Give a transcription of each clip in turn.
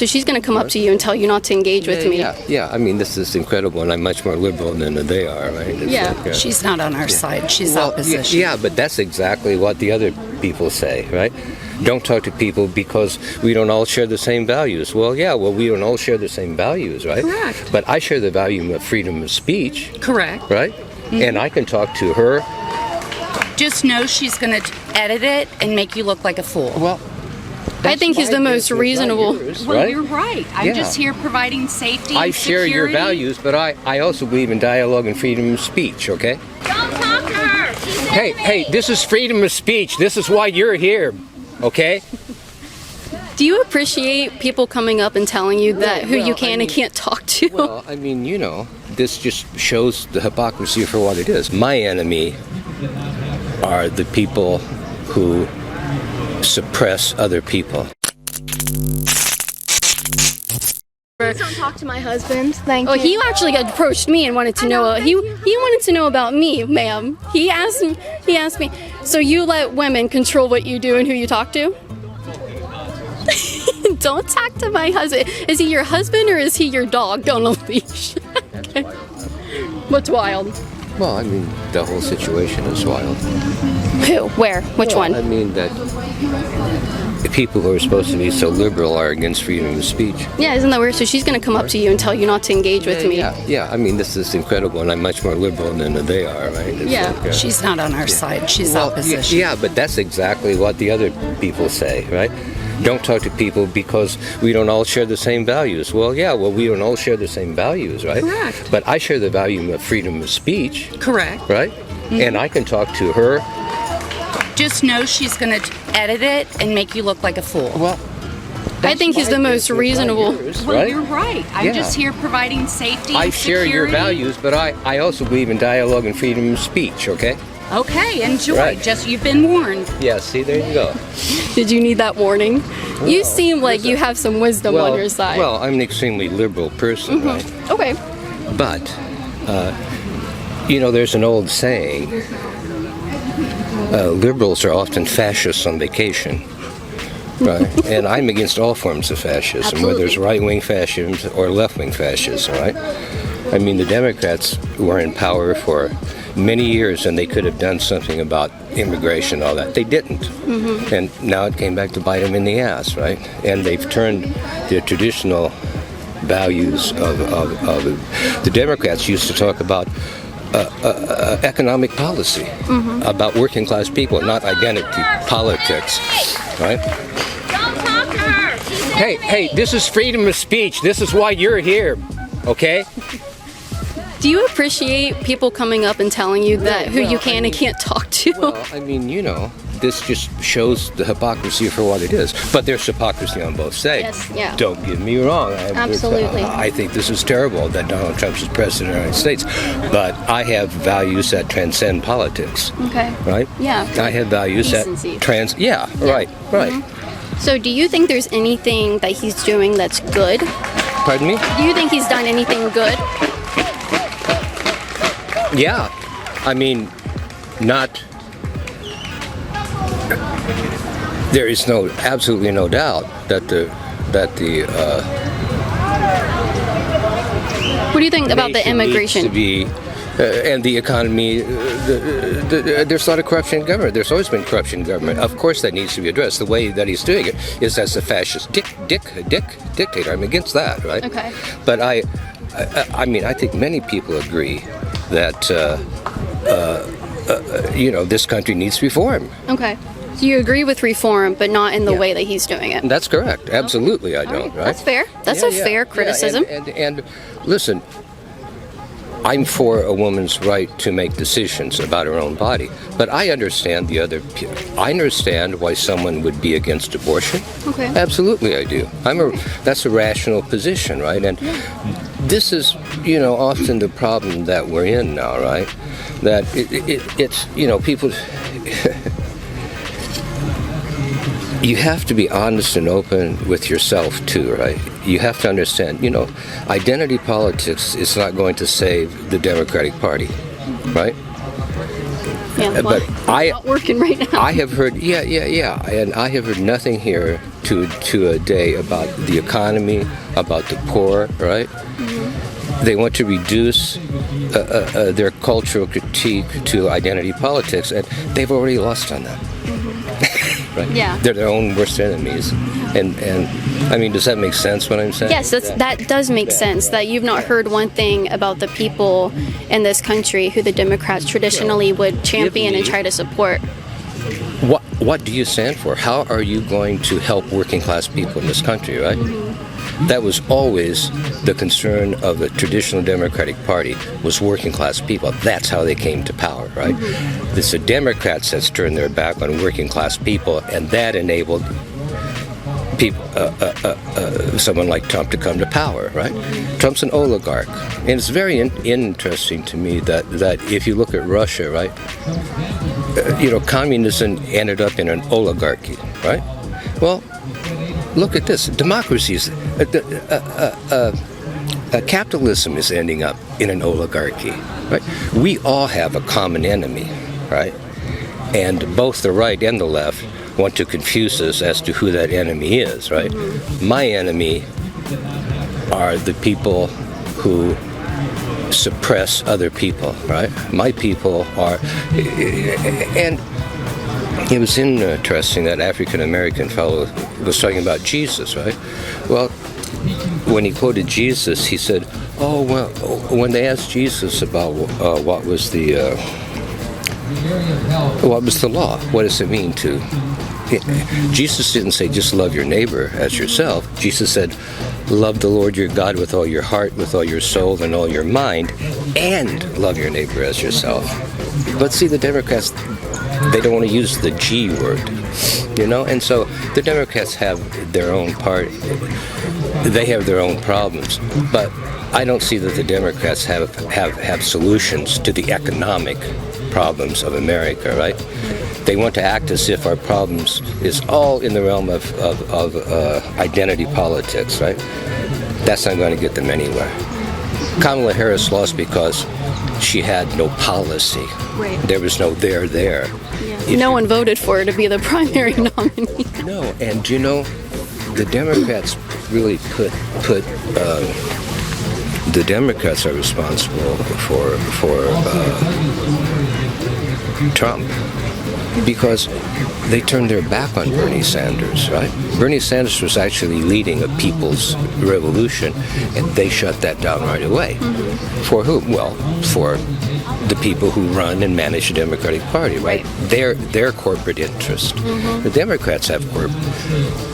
So she's going to come up to you and tell you not to engage with me. Yeah. I mean, this is incredible, and I'm much more liberal than they are, right? It's she's not on our side. She's opposition. Yeah, but that's exactly what the other people say, right? Don't talk to people because we don't all share the same values. Well, we don't all share the same values, right? Correct. But I share the value of freedom of speech. Correct. Right? Mm-hmm. And I can talk to her. Just know she's going to edit it and make you look like a fool. Well, I think he's the most reasonable. Well, you're right. I'm just here providing safety and I share security. your values, but I also believe in dialogue and freedom of speech, okay? Don't talk to her. She's Hey, this is freedom of speech. This is why you're here, okay? Do you appreciate people coming up and telling you that who you can and can't talk to? Well, I mean, this just shows the hypocrisy for what it is. My enemy are the people who suppress other people. Please don't talk to my husband. Thank you. Oh, he actually approached me and wanted to know. He wanted to know about me, ma'am. He asked me. So you let women control what you do and who you talk to? Don't talk to my husband. Is he your husband or is he your dog on a leash? Okay. What's wild? Well, I mean, the whole situation is wild. Who? Where? Which one? I mean that the people who are supposed to be so liberal are against freedom of speech. Yeah, isn't that weird? So she's going to come up to you and tell you not to engage with me. Yeah. I mean, this is incredible, and I'm much more liberal than they are, right? It's She's not on our side. She's opposition. Yeah, but that's exactly what the other people say, right? Don't talk to people because we don't all share the same values. Well, we don't all share the same values, right? Correct. But I share the value of freedom of speech. Correct. Right? Mm-hmm. And I can talk to her. Just know she's going to edit it and make you look like a fool. Well, I think he's the most reasonable. Well, you're right. I'm just here providing safety and I share security. your values, but I also believe in dialogue and freedom of speech, okay? Okay, enjoy. Right. You've been warned. Yeah, see, there you go. Did you need that warning? You seem like you have some wisdom on your side. Well, I'm an extremely liberal person, right? Okay. But, there's an old saying, liberals are often fascists on vacation. Right? And I'm against all forms of fascism, whether it's right-wing fascism or left-wing fascism, right? I mean, the Democrats were in power for many years and they could have done something about immigration and all that. They didn't. Mm-hmm. And now it came back to bite them in the ass, right? And they've turned their traditional values of the Democrats used to talk about economic policy, about working class people, not identity politics, right? Don't talk to her. She's Hey, this is freedom of speech. This is why you're here, okay? Do you appreciate people coming up and telling you that who you can and can't talk to? Well, I mean, this just shows the hypocrisy for what it is. But there's hypocrisy on both sides. Yes, yeah. Don't get me wrong. Absolutely. I think this is terrible that Donald Trump is president of the United States. But I have values that transcend politics. Okay. Right? Yeah. I have values Decency. that right. So do you think there's anything that he's doing that's good? Pardon me? Do you think he's done anything good? Yeah. I mean, there is absolutely no doubt that the What do you think about the immigration? Needs to be, and the economy, there's a lot of corruption in government. There's always been corruption in government. Of course that needs to be addressed. The way that he's doing it is as a fascist dictator. I'm against that, right? Okay. But I mean, I think many people agree that, this country needs reform. Okay. So you agree with reform, but not in the way that he's doing it? That's correct. Absolutely, I don't, right? That's fair. That's a fair criticism. And listen, I'm for a woman's right to make decisions about her own body, but I understand I understand why someone would be against abortion. Okay. Absolutely, I do. That's a rational position, right? And this is, often the problem that we're in now, right? That it's people. You have to be honest and open with yourself too, right? You have to understand, identity politics is not going to save the Democratic Party, right? Yeah, but not working right now. I have heard, and I have heard nothing here to a day about the economy, about the poor, right? Mm-hmm. They want to reduce their cultural critique to identity politics, and they've already lost on that. Mm-hmm. Right? Yeah. They're their own worst enemies. And I mean, does that make sense what I'm saying? Yes, that does make sense, that you've not heard one thing about the people in this country who the Democrats traditionally would champion and try to support. What do you stand for? How are you going to help working class people in this country, right? Mm-hmm. That was always the concern of the traditional Democratic Party, was working class people. That's how they came to power, right? Mm-hmm. It's the Democrats that's turned their back on working class people, and that enabled people, someone like Trump to come to power, right? Trump's an oligarch. And it's very interesting to me that if you look at Russia, right, communism ended up in an oligarchy, right? Well, look at this. Democracies, capitalism is ending up in an oligarchy, right? We all have a common enemy, right? And both the right and the left want to confuse us as to who that enemy is, right? Mm-hmm. My enemy are the people who suppress other people, right? My people are, and it was interesting that African-American fellow was talking about Jesus, right? Well, when he quoted Jesus, he said, oh, well, when they asked Jesus about what was the law, what does it mean to, Jesus didn't say just love your neighbor as yourself. Jesus said, love the Lord your God with all your heart, with all your soul, and all your mind, and love your neighbor as yourself. But see, the Democrats, they don't want to use the G word, and so the Democrats have their own they have their own problems, but I don't see that the Democrats have solutions to the economic problems of America, right? They want to act as if our problems is all in the realm of identity politics, right? That's not going to get them anywhere. Kamala Harris lost because she had no policy. Right. There was no there. Yeah. No one voted for her to be the primary nominee. No, and the Democrats really put the Democrats are responsible for Trump, because they turned their back on Bernie Sanders, right? Bernie Sanders was actually leading a people's revolution, and they shut that down right away. Mm-hmm. For whom? Well, for the people who run and manage the Democratic Party, right? Their corporate interest. Mm-hmm. The Democrats have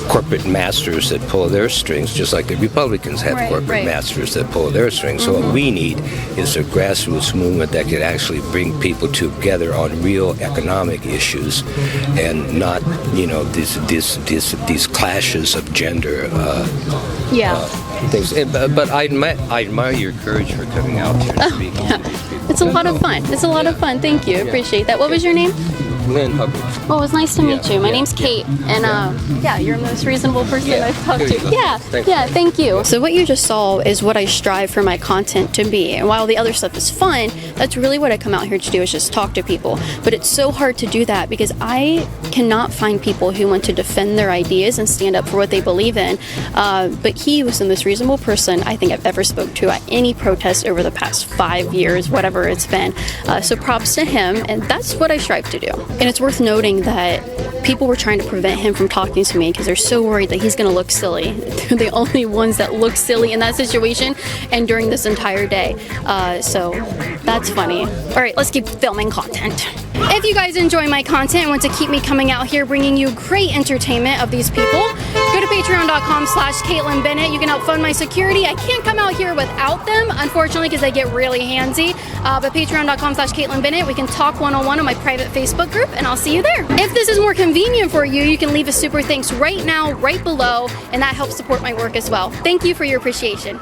corporate masters that pull their strings, just like the Republicans have corporate masters that pull their strings. Mm-hmm. So what we need is a grassroots movement that can actually bring people together on real economic issues, and not these clashes of gender things. But I admire your courage for coming out here and speaking. Yeah. It's a lot of fun. It's a lot of fun. Thank you. Appreciate that. What was your name? Lynn Hubbard. Well, it was nice to meet you. My name's Kate, and you're the most reasonable person I've talked to. Thank you. So what you just saw is what I strive for my content to be. And while the other stuff is fun, that's really what I come out here to do, is just talk to people. But it's so hard to do that because I cannot find people who want to defend their ideas and stand up for what they believe in. But he was the most reasonable person I think I've ever spoke to at any protest over the past 5 years, whatever it's been. So props to him, and that's what I strive to do. And it's worth noting that people were trying to prevent him from talking to me because they're so worried that he's going to look silly. They're the only ones that look silly in that situation and during this entire day. So that's funny. All right, let's keep filming content. If you guys enjoy my content and want to keep me coming out here bringing you great entertainment of these people, go to patreon.com/Kaitlin Bennett. You can help fund my security. I can't come out here without them, unfortunately, because they get really handsy. But patreon.com/Kaitlin Bennett. We can talk one-on-one on my private Facebook group, and I'll see you there. If this is more convenient for you, you can leave a super thanks right now, right below, and that helps support my work as well. Thank you for your appreciation.